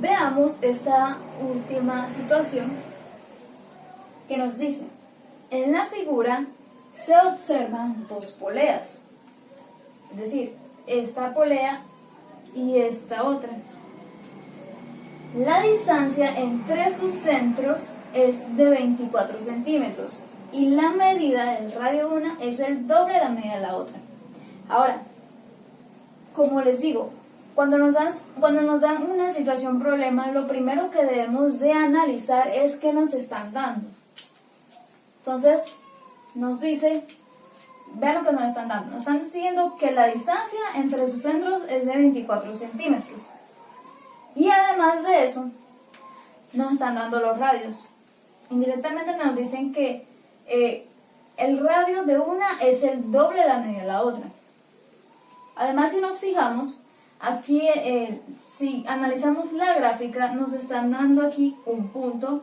Veamos esta última situación que nos dice, en la figura se observan dos poleas, es decir, esta polea y esta otra. La distancia entre sus centros es de 24 centímetros y la medida del radio de una es el doble de la medida de la otra. Ahora, como les digo, cuando nos dan una situación problema, lo primero que debemos de analizar es qué nos están dando. Entonces, nos dice, vean lo que nos están dando. Nos están diciendo que la distancia entre sus centros es de 24 centímetros. Y además de eso, nos están dando los radios. Indirectamente nos dicen que el radio de una es el doble de la medida de la otra. Además, si nos fijamos, aquí si analizamos la gráfica, nos están dando aquí un punto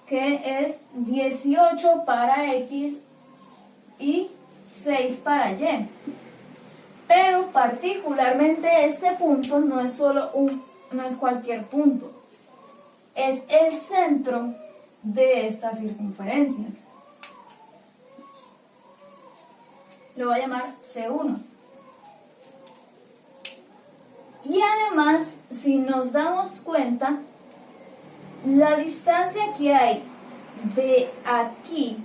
que es 18 para X y 6 para Y. Pero particularmente este punto no es no es cualquier punto, es el centro de esta circunferencia. Lo voy a llamar C1. Y además, si nos damos cuenta, la distancia que hay de aquí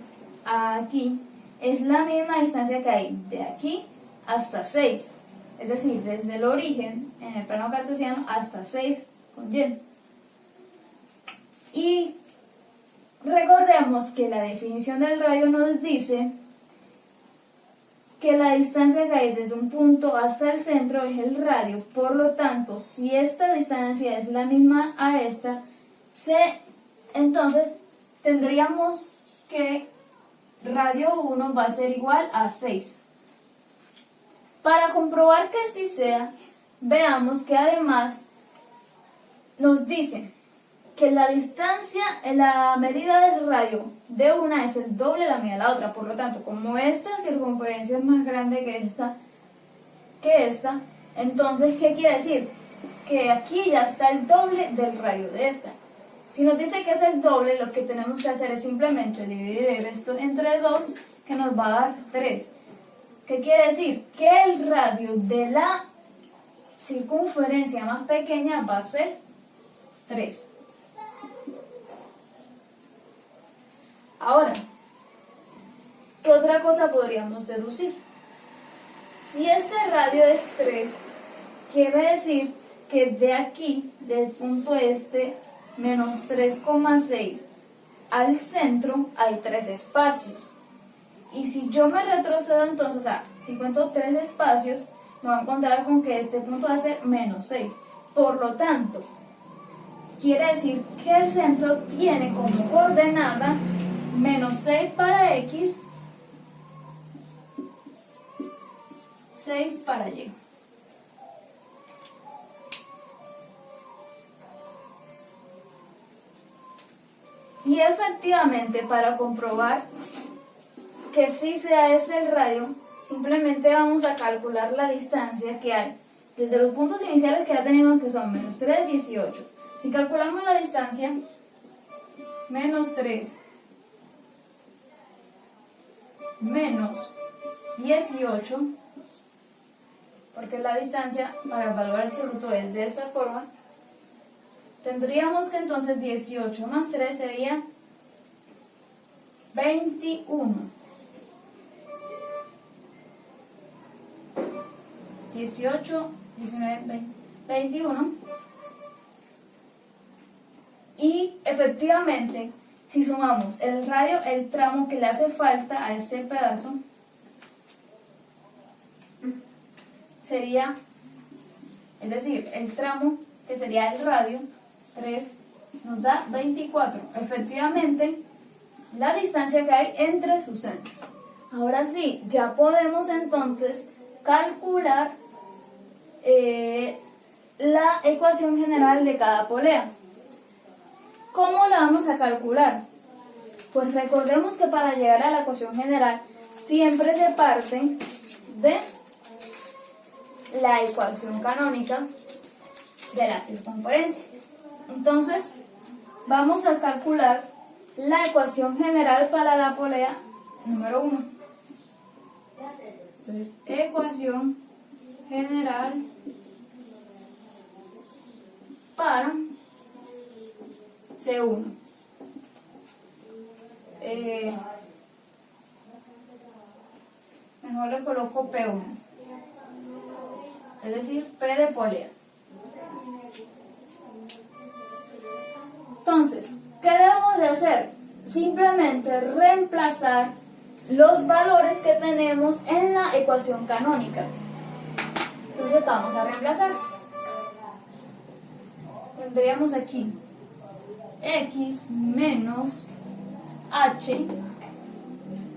a aquí es la misma distancia que hay de aquí hasta 6. Es decir, desde el origen, en el plano cartesiano, hasta 6 con Y. Y recordemos que la definición del radio nos dice que la distancia que hay desde un punto hasta el centro es el radio. Por lo tanto, si esta distancia es la misma a esta, entonces tendríamos que radio 1 va a ser igual a 6. Para comprobar que sí sea, veamos que además nos dice que la distancia, la medida del radio de una es el doble de la medida de la otra. Por lo tanto, como esta circunferencia es más grande que esta, entonces, ¿qué quiere decir? Que aquí ya está el doble del radio de esta. Si nos dice que es el doble, lo que tenemos que hacer es simplemente dividir esto entre 2, que nos va a dar 3. ¿Qué quiere decir? Que el radio de la circunferencia más pequeña va a ser 3. Ahora, ¿qué otra cosa podríamos deducir? Si este radio es 3, quiere decir que de aquí, del punto este, menos 3,6 al centro, hay 3 espacios. Y si yo me retrocedo entonces, o sea, si cuento 3 espacios, me voy a encontrar con que este punto va a ser menos 6. Por lo tanto, quiere decir que el centro tiene como coordenada menos 6 para X, 6 para Y. Y efectivamente, para comprobar que sí sea ese el radio, simplemente vamos a calcular la distancia que hay desde los puntos iniciales que ya tenemos, que son menos 3, 18. Si calculamos la distancia, menos 3 menos 18, porque la distancia para el valor absoluto es de esta forma, tendríamos que entonces 18 más 3 sería 21. 18, 19, 20, 21. Y efectivamente, si sumamos el radio, el tramo que le hace falta a este pedazo, sería, es decir, el tramo que sería el radio, 3, nos da 24. Efectivamente, la distancia que hay entre sus centros. Ahora sí, ya podemos entonces calcular la ecuación general de cada polea. ¿Cómo la vamos a calcular? Pues recordemos que para llegar a la ecuación general siempre se parte de la ecuación canónica de la circunferencia. Entonces, vamos a calcular la ecuación general para la polea número 1. Entonces, ecuación general para C1. Mejor le coloco P1, es decir, P de polea. Entonces, ¿qué debemos de hacer? Simplemente reemplazar los valores que tenemos en la ecuación canónica. Entonces vamos a reemplazar. Tendríamos aquí x menos h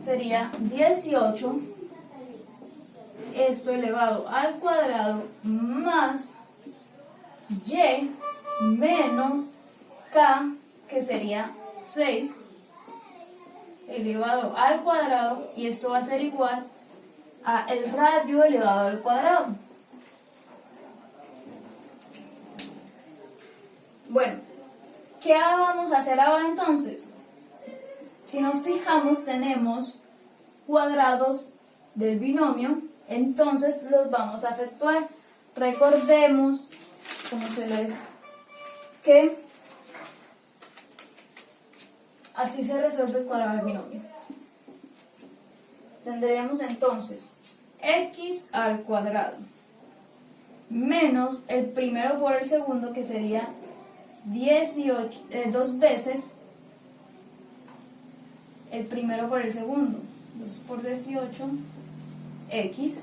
sería 18, esto elevado al cuadrado, más y menos k, que sería 6, elevado al cuadrado, y esto va a ser igual a el radio elevado al cuadrado. Bueno, ¿qué vamos a hacer ahora entonces? Si nos fijamos, tenemos cuadrados del binomio, entonces los vamos a efectuar. Recordemos, como se les, que así se resuelve el cuadrado del binomio. Tendríamos entonces x al cuadrado menos el primero por el segundo, que sería 2 veces el primero por el segundo, 2 por 18, x,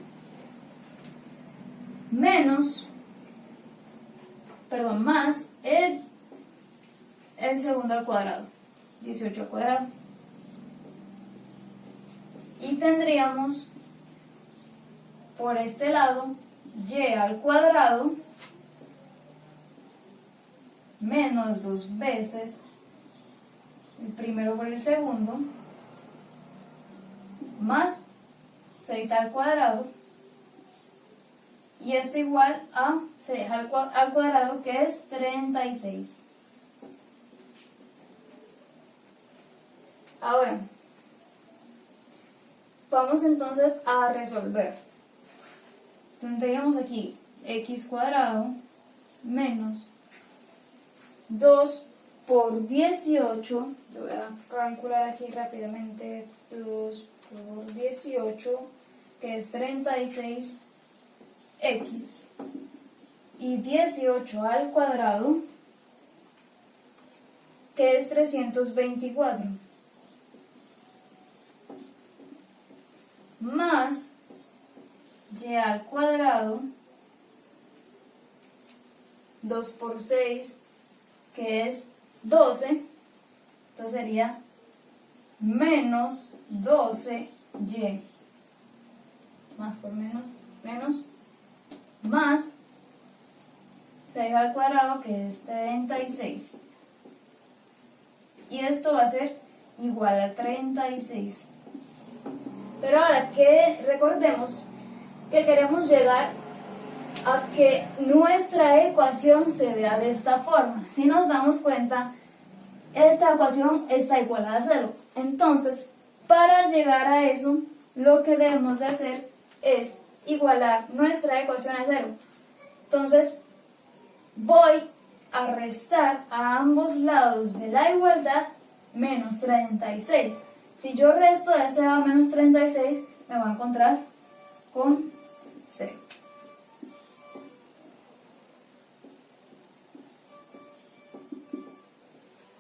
más el segundo al cuadrado, 18 al cuadrado. Y tendríamos por este lado y al cuadrado menos 2 veces el primero por el segundo, más 6 al cuadrado, y esto igual a 6 al cuadrado, que es 36. Ahora, vamos entonces a resolver. Tendríamos aquí x cuadrado menos 2 por 18, lo voy a calcular aquí rápidamente, 2 por 18, que es 36x, y 18 al cuadrado, que es 324, más y al cuadrado, 2 por 6, que es 12, entonces sería menos 12y, más por menos, más 6 al cuadrado, que es 36, y esto va a ser igual a 36. Pero ahora que recordemos que queremos llegar a que nuestra ecuación se vea de esta forma. Si nos damos cuenta, esta ecuación está igualada a 0. Entonces, para llegar a eso, lo que debemos de hacer es igualar nuestra ecuación a 0. Entonces, voy a restar a ambos lados de la igualdad menos 36. Si yo resto de este lado menos 36, me voy a encontrar con 0.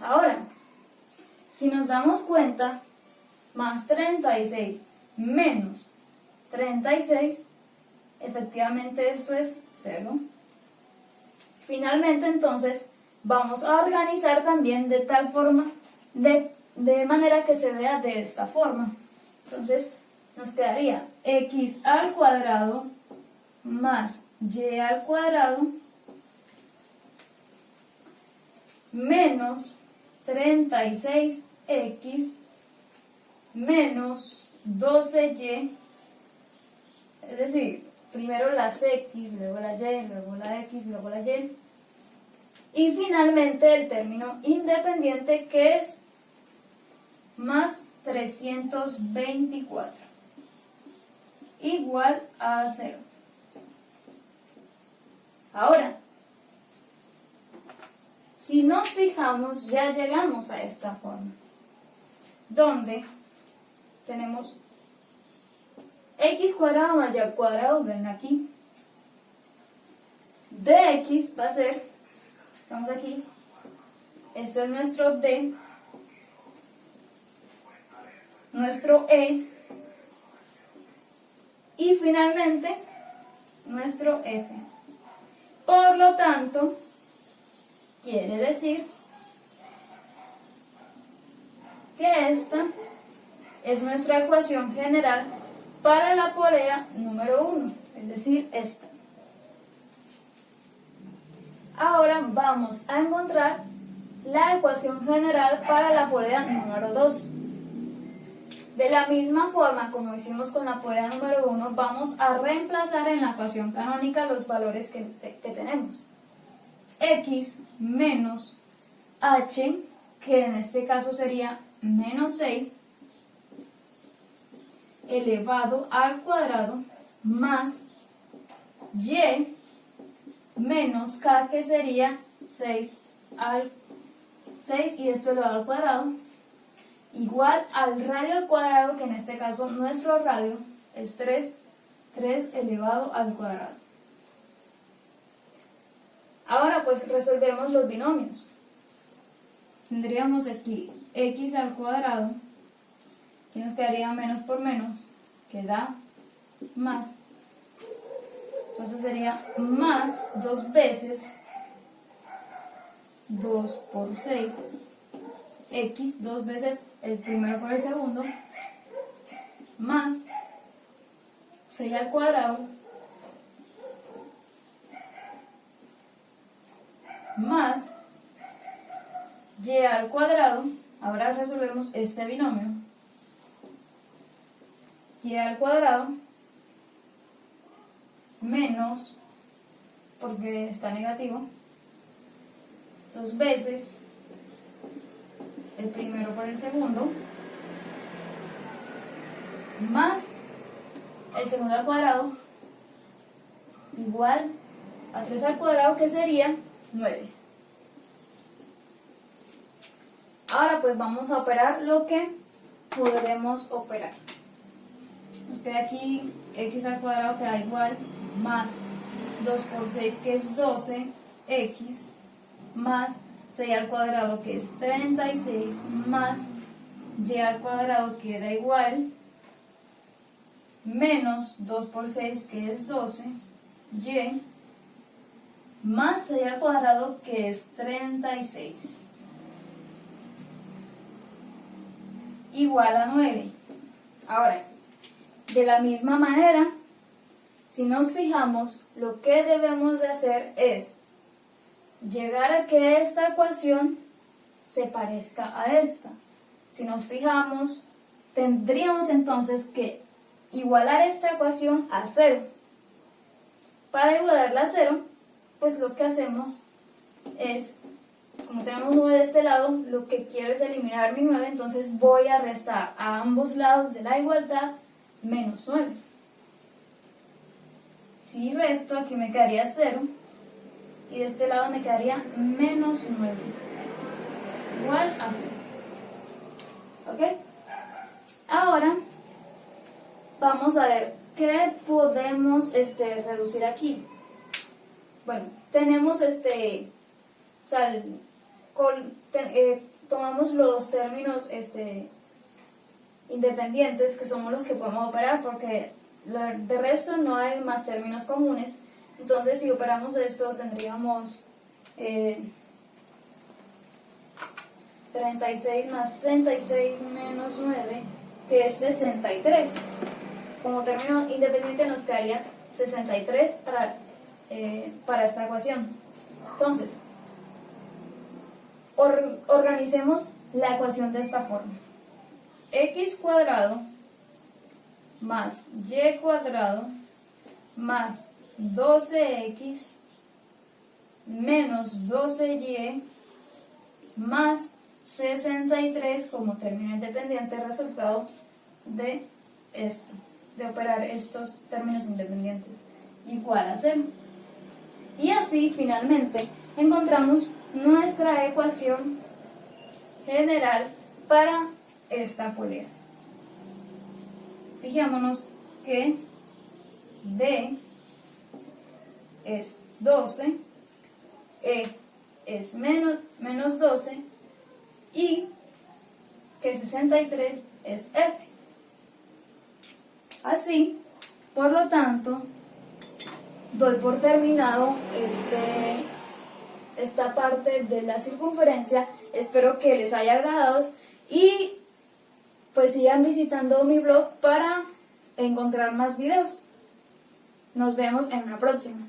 Ahora, si nos damos cuenta, más 36 menos 36, efectivamente esto es 0. Finalmente, entonces, vamos a organizar también de tal forma, de manera que se vea de esta forma. Entonces, nos quedaría x al cuadrado más y al cuadrado menos 36x menos 12y, es decir, primero las x, luego la y, luego la x, luego la y. Y finalmente el término independiente, que es más 324, igual a 0. Ahora, si nos fijamos, ya llegamos a esta forma, donde tenemos x cuadrado más y al cuadrado, ven aquí, dx va a ser, estamos aquí, este es nuestro d, nuestro e, y finalmente nuestro f. Por lo tanto, quiere decir que esta es nuestra ecuación general para la polea número 1, es decir, esta. Ahora vamos a encontrar la ecuación general para la polea número 2. De la misma forma como hicimos con la polea número 1, vamos a reemplazar en la ecuación canónica los valores que tenemos. X menos h, que en este caso sería menos 6, elevado al cuadrado, más y menos k, que sería 6 y esto elevado al cuadrado, igual al radio al cuadrado, que en este caso nuestro radio es 3 elevado al cuadrado. Ahora pues resolvemos los binomios. Tendríamos aquí x al cuadrado, y nos quedaría menos por menos, que da más. Entonces sería más 2 veces 2 por 6, x 2 veces el primero por el segundo, más 6 al cuadrado, más y al cuadrado. Ahora resolvemos este binomio. Y al cuadrado menos, porque está negativo, 2 veces el primero por el segundo, más el segundo al cuadrado, igual a 3 al cuadrado, que sería 9. Ahora pues vamos a operar lo que podremos operar. Nos queda aquí x al cuadrado, que da igual, más 2 por 6, que es 12, x, más 6 al cuadrado, que es 36, más y al cuadrado, que da igual, menos 2 por 6, que es 12, y, más 6 al cuadrado, que es 36, igual a 9. Ahora, de la misma manera, si nos fijamos, lo que debemos de hacer es llegar a que esta ecuación se parezca a esta. Si nos fijamos, tendríamos entonces que igualar esta ecuación a 0. Para igualarla a 0, pues lo que hacemos es, como tenemos 9 de este lado, lo que quiero es eliminar mi 9, entonces voy a restar a ambos lados de la igualdad menos 9. Si resto, aquí me quedaría 0, y de este lado me quedaría menos 9, igual a 0. ¿Ok? Ahora vamos a ver qué podemos reducir aquí. Bueno, tenemos tomamos los términos independientes, que somos los que podemos operar, porque de resto no hay más términos comunes. Entonces, si operamos esto, tendríamos 36 más 36 menos 9, que es 63. Como término independiente nos quedaría 63 para esta ecuación. Entonces, organicemos la ecuación de esta forma. X cuadrado más y cuadrado más 12x menos 12y más 63 como término independiente, resultado de esto, de operar estos términos independientes, igual a 0. Y así finalmente encontramos nuestra ecuación general para esta polea. Fijémonos que D es 12, E es menos 12 y que 63 es F. Así, por lo tanto, doy por terminado esta parte de la circunferencia. Espero que les haya agradado y pues sigan visitando mi blog para encontrar más videos. Nos vemos en una próxima.